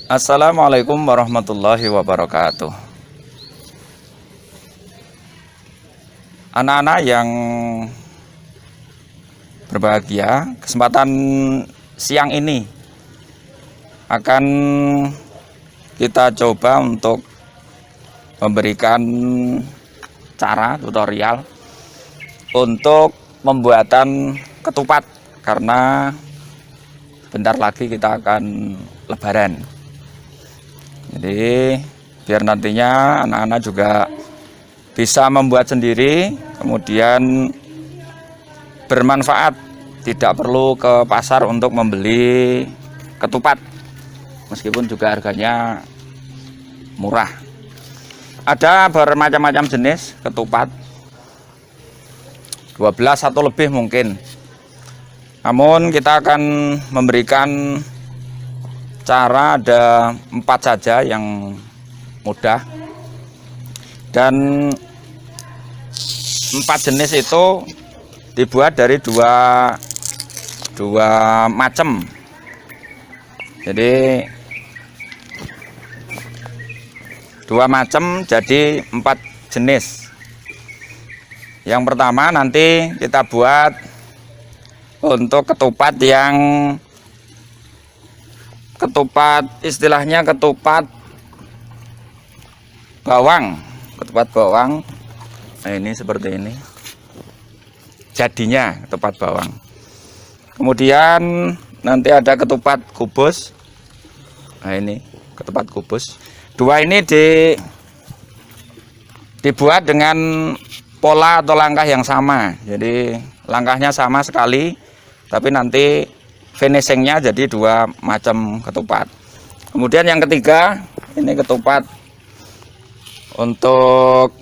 Assalamualaikum warahmatullahi wabarakatuh. Anak-anak yang berbahagia, kesempatan siang ini akan kita coba untuk memberikan cara tutorial untuk pembuatan ketupat, karena bentar lagi kita akan lebaran. Jadi biar nantinya anak-anak juga bisa membuat sendiri, kemudian bermanfaat, tidak perlu ke pasar untuk membeli ketupat, meskipun juga harganya murah. Ada bermacam-macam jenis ketupat, 12 atau lebih mungkin. Namun kita akan memberikan cara ada 4 saja yang mudah, dan 4 jenis itu dibuat dari dua macam. Jadi 2 macam jadi 4 jenis. Yang pertama nanti kita buat untuk ketupat yang istilahnya ketupat bawang. Nah, ini seperti ini jadinya, ketupat bawang. Kemudian nanti ada ketupat kubus. Nah, ini ketupat kubus. 2 ini dibuat dengan pola atau langkah yang sama. Jadi langkahnya sama sekali, tapi nanti finishingnya jadi 2 macam ketupat. Kemudian yang ketiga, ini ketupat untuk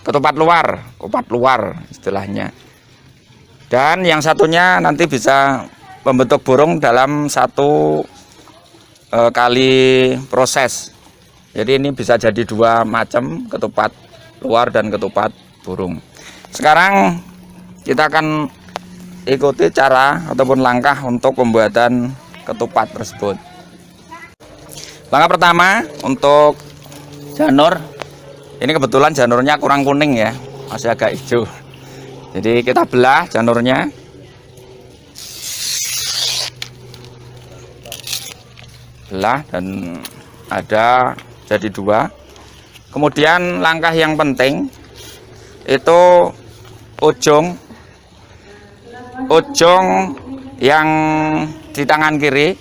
ketupat luar, kupat luar istilahnya. Dan yang satunya nanti bisa membentuk burung dalam 1 kali proses. Jadi ini bisa jadi 2 macam, ketupat luar dan ketupat burung. Sekarang kita akan ikuti cara ataupun langkah untuk pembuatan ketupat tersebut. Langkah pertama untuk janur. Ini kebetulan janurnya kurang kuning ya, masih agak hijau. Jadi kita belah janurnya. Belah dan ada jadi 2. Kemudian langkah yang penting itu ujung yang di tangan kiri,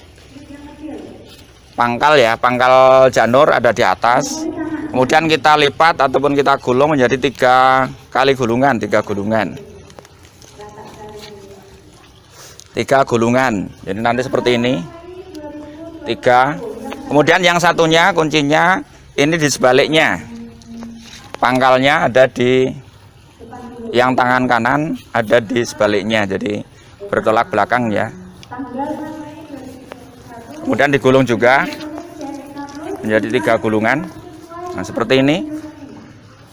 pangkal ya, pangkal janur ada di atas. Kemudian kita lipat ataupun kita gulung menjadi 3 kali gulungan, 3 gulungan. 3 gulungan. Jadi nanti seperti ini. 3. Kemudian yang satunya kuncinya ini di sebaliknya. Pangkalnya ada di yang tangan kanan, ada di sebaliknya, jadi bertolak belakang ya. Kemudian digulung juga menjadi 3 gulungan. Nah, seperti ini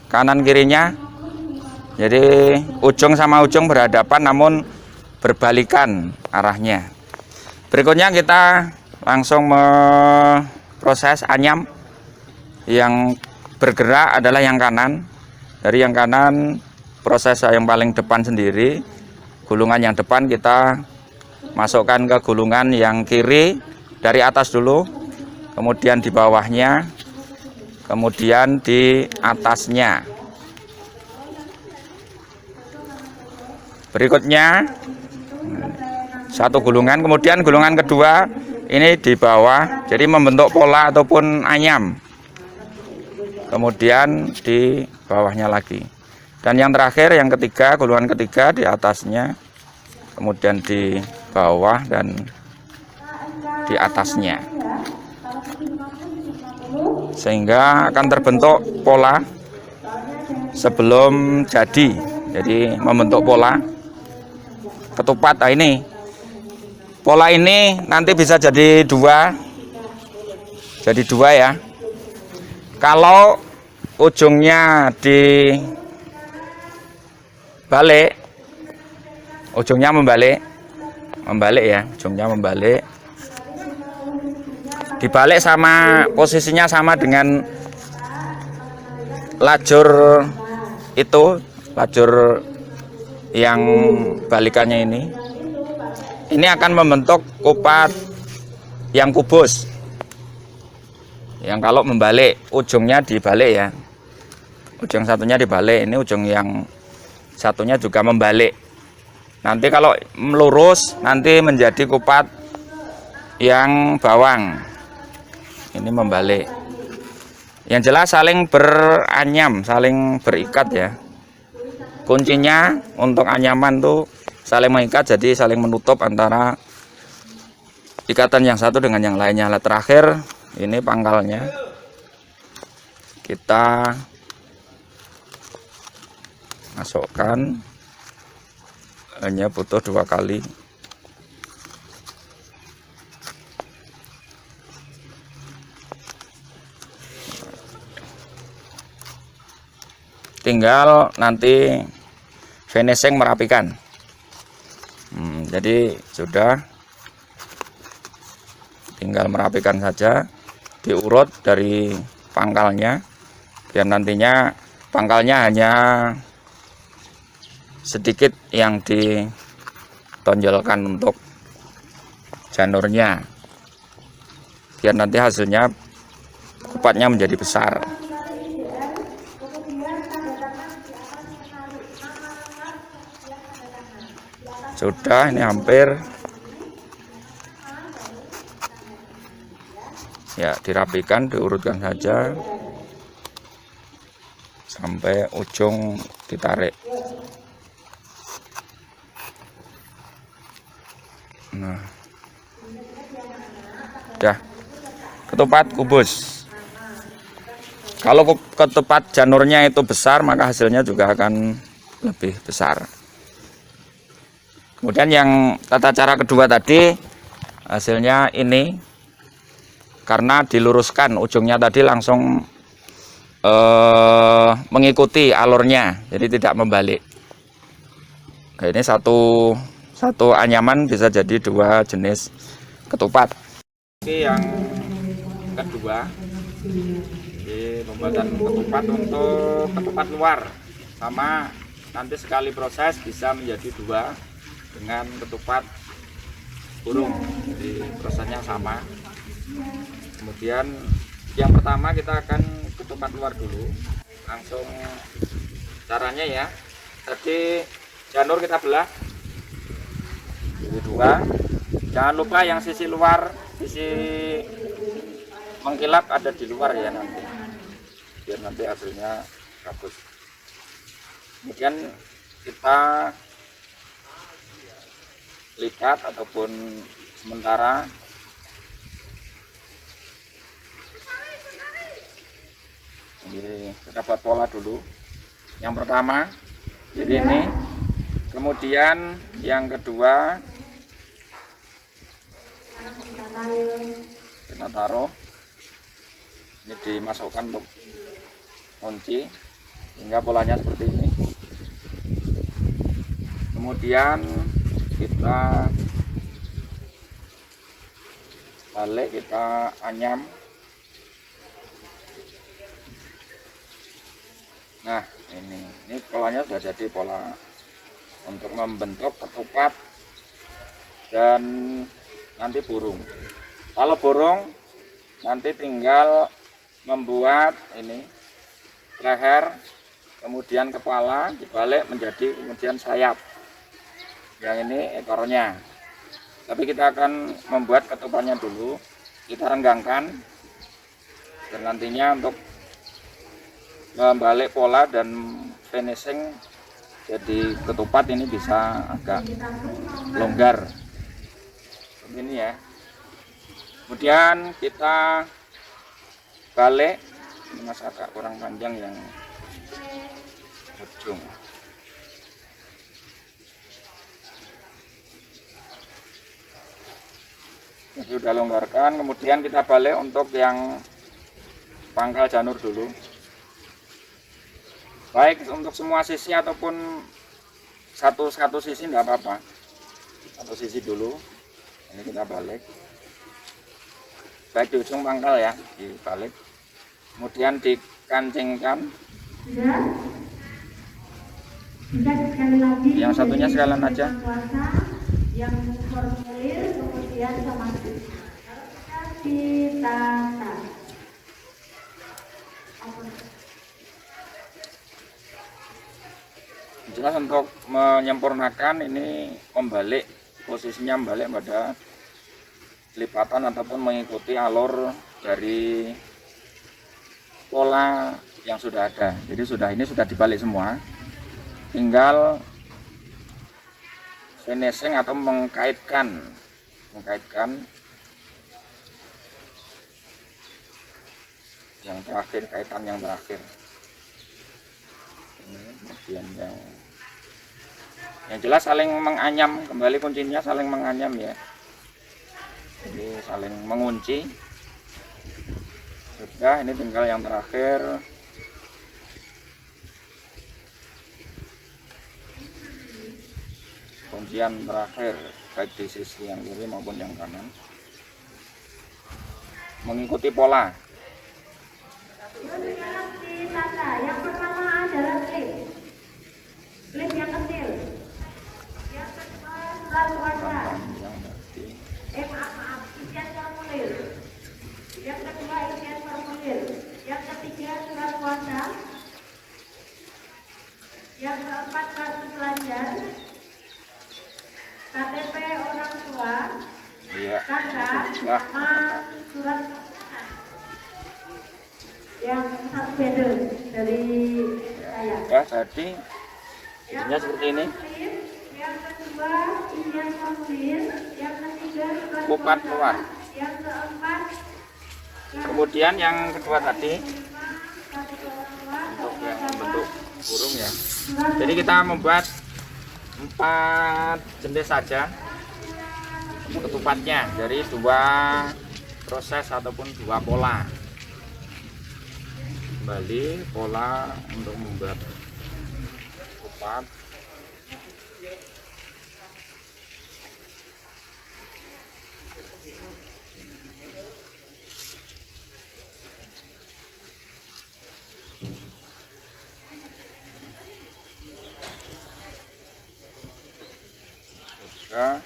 kanan kirinya. Jadi ujung sama ujung berhadapan namun berbalikan arahnya. Berikutnya kita langsung memproses anyam. Yang bergerak adalah yang kanan. Dari yang kanan proses yang paling depan sendiri, gulungan yang depan kita masukkan ke gulungan yang kiri dari atas dulu, kemudian di bawahnya, kemudian di atasnya. Berikutnya 1 gulungan, kemudian gulungan kedua ini di bawah, jadi membentuk pola ataupun anyam. Kemudian di bawahnya lagi. Dan yang terakhir, yang ketiga, gulungan ketiga di atasnya, kemudian di bawah dan di atasnya, sehingga akan terbentuk pola sebelum jadi. Jadi membentuk pola ketupat. Nah, ini pola ini nanti bisa jadi 2 ya. Kalau ujungnya di balik, ujungnya membalik ya, ujungnya membalik. dibalik sama posisinya sama dengan lajur itu, lajur yang balikannya ini akan membentuk kupat yang kubus, yang kalau membalik ujungnya dibalik ya, ujung satunya dibalik, ini ujung yang satunya juga membalik. Nanti kalau melurus nanti menjadi kupat yang bawang, ini membalik. Yang jelas saling beranyam, saling berikat ya. Kuncinya untuk anyaman tuh saling mengikat, jadi saling menutup antara ikatan yang satu dengan yang lainnya. Nah, terakhir ini pangkalnya kita masukkan, hanya butuh 2 kali. Tinggal nanti finishing merapikan. Jadi sudah tinggal merapikan saja, diurut dari pangkalnya biar nantinya pangkalnya hanya sedikit yang ditonjolkan untuk janurnya, biar nanti hasilnya kupatnya menjadi besar. Sudah, ini hampir ya, dirapikan, diurutkan saja sampai ujung ditarik. Nah, udah ketupat kubus. Kalau ketupat janurnya itu besar, maka hasilnya juga akan lebih besar. Kemudian yang tata cara kedua tadi, hasilnya ini karena diluruskan, ujungnya tadi langsung mengikuti alurnya, jadi tidak membalik. Nah, ini satu anyaman bisa jadi 2 jenis ketupat. Oke, yang kedua, ini pembuatan ketupat untuk ketupat luar, sama nanti sekali proses bisa menjadi 2 dengan ketupat burung, jadi prosesnya sama. Kemudian yang pertama kita akan ketupat luar dulu, langsung caranya ya. Tadi janur kita belah jadi 2. Jangan lupa yang sisi luar, sisi mengkilap ada di luar ya nanti, biar nanti hasilnya bagus. Kemudian kita lipat ataupun sementara ini kita buat pola dulu. Yang pertama jadi ini, kemudian yang kedua kita taruh, ini dimasukkan untuk kunci hingga polanya seperti ini. Kemudian kita balik, kita anyam. Nah, ini polanya sudah jadi, pola untuk membentuk ketupat dan nanti burung. Kalau burung nanti tinggal membuat ini leher, kemudian kepala dibalik menjadi kemudian sayap. Yang ini ekornya. Tapi kita akan membuat ketupatnya dulu, kita renggangkan, dan nantinya untuk membalik pola dan finishing jadi ketupat ini bisa agak longgar seperti ini ya. Kemudian kita balik, ini masih agak kurang panjang yang ujung. Jadi udah longgarkan, kemudian kita balik untuk yang pangkal janur dulu. Baik untuk semua sisi ataupun satu sisi tidak apa-apa. Satu sisi dulu. Ini kita balik. baik di ujung pangkal ya, dibalik. Kemudian dikancingkan. Sudah? Bisa sekali lagi. Yang satunya sekalian aja. Yang formulir kemudian sama ditata. Jelas untuk menyempurnakan ini membalik, posisinya membalik pada lipatan ataupun mengikuti alur dari pola yang sudah ada. Jadi ini sudah dibalik semua, tinggal finishing atau mengkaitkan yang terakhir, kaitan yang terakhir. Ini kemudian yang jelas saling menganyam, kembali kuncinya saling menganyam ya. Jadi saling mengunci. Sudah, ini tinggal yang terakhir. Kuncian terakhir baik di sisi yang kiri maupun yang kanan. Mengikuti pola. Yang pertama adalah klip yang kecil. Yang kedua surat kuasa. Maaf, isian formulir. Yang kedua isian formulir. Yang ketiga surat kuasa. Yang keempat kartu pelajar. KTP orang tua. Kakak sama surat yang satu beda dari saya. Ya, jadi isinya seperti ini. Yang kedua isian formulir, yang ketiga surat Kupat kuasa, keluar. yang keempat Kemudian yang kedua tadi untuk yang bentuk burung ya. Jadi kita membuat 4 jenis saja ketupatnya dari 2 proses ataupun 2 pola. Kembali pola untuk membuat ketupat. Juga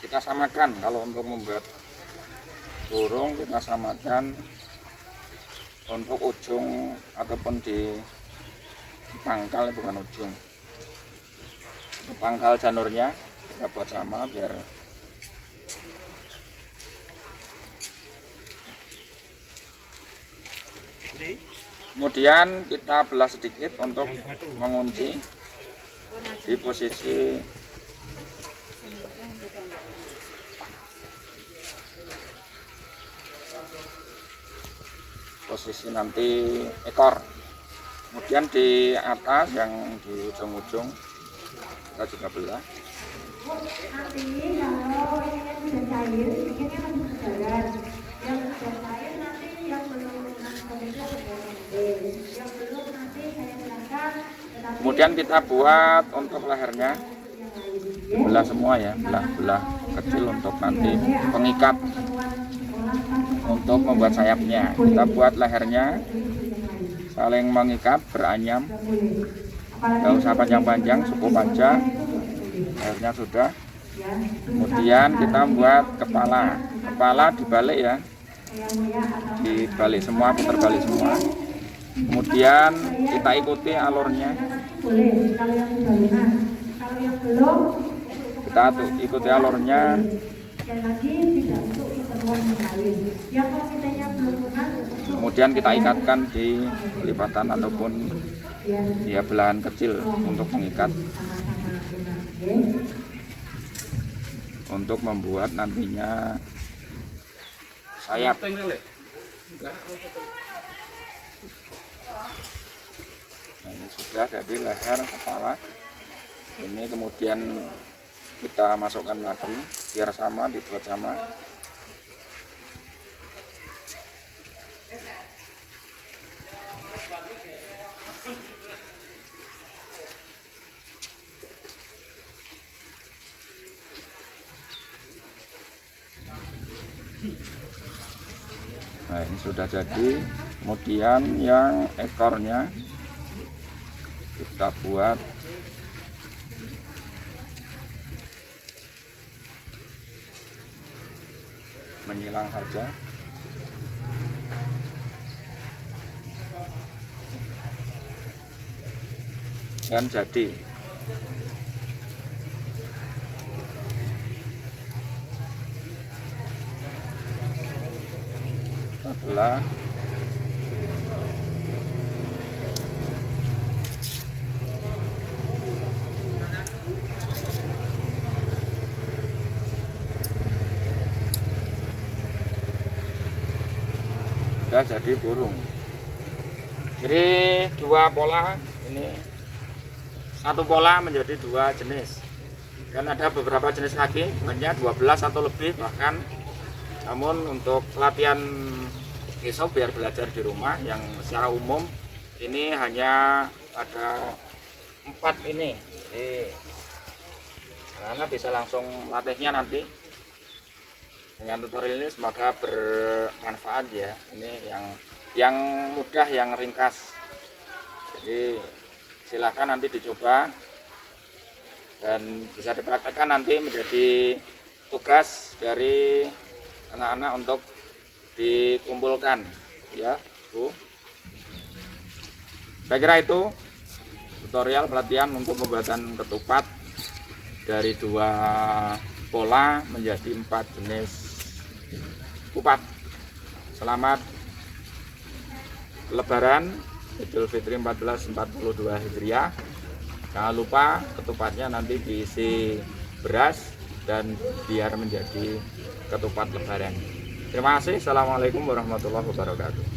kita samakan, kalau untuk membuat burung kita samakan untuk ujung ataupun di pangkal, bukan ujung, di pangkal janurnya kita buat sama biar kemudian kita belah sedikit untuk mengunci di posisi nanti ekor. Kemudian di atas yang di ujung-ujung kita juga belah. nanti kalau ininya sudah cair, bikinnya masih sejalan. Yang sudah cair nanti yang belum yang belum nanti saya silakan. Kemudian kita buat untuk lehernya, belah semua ya, belah kecil untuk nanti pengikat. Untuk membuat sayapnya, kita buat lehernya saling mengikat, beranyam, nggak usah panjang-panjang, cukup aja. Lehernya sudah. Kemudian kita buat kepala dibalik ya, dibalik semua, putar balik semua. Kemudian kita ikuti alurnya, kita ikuti alurnya. Kemudian kita ikatkan di lipatan ataupun ya belahan kecil untuk mengikat, untuk membuat nantinya sayap. Nah, ini sudah jadi leher, kepala. Ini kemudian kita masukkan lagi biar sama, dibuat sama. Nah, ini sudah jadi. Kemudian yang ekornya kita buat menyilang saja. Dan jadi. Setelah sudah jadi burung. Jadi dua pola ini, satu pola menjadi dua jenis, dan ada beberapa jenis lagi, banyak 12 atau lebih bahkan. Namun untuk latihan besok biar belajar di rumah yang secara umum ini hanya ada 4 ini. Karena bisa langsung latihnya nanti dengan tutorial ini, semoga bermanfaat ya. Ini yang mudah, yang ringkas. Jadi silahkan nanti dicoba dan bisa dipraktekkan nanti menjadi tugas dari anak-anak untuk dikumpulkan ya Bu. Saya kira itu tutorial pelatihan untuk pembuatan ketupat dari 2 pola menjadi 4 jenis kupat. Selamat Lebaran Idul Fitri 1442 Hijriah. Jangan lupa ketupatnya nanti diisi beras dan biar menjadi ketupat lebaran. Terima kasih. Assalamualaikum warahmatullahi wabarakatuh.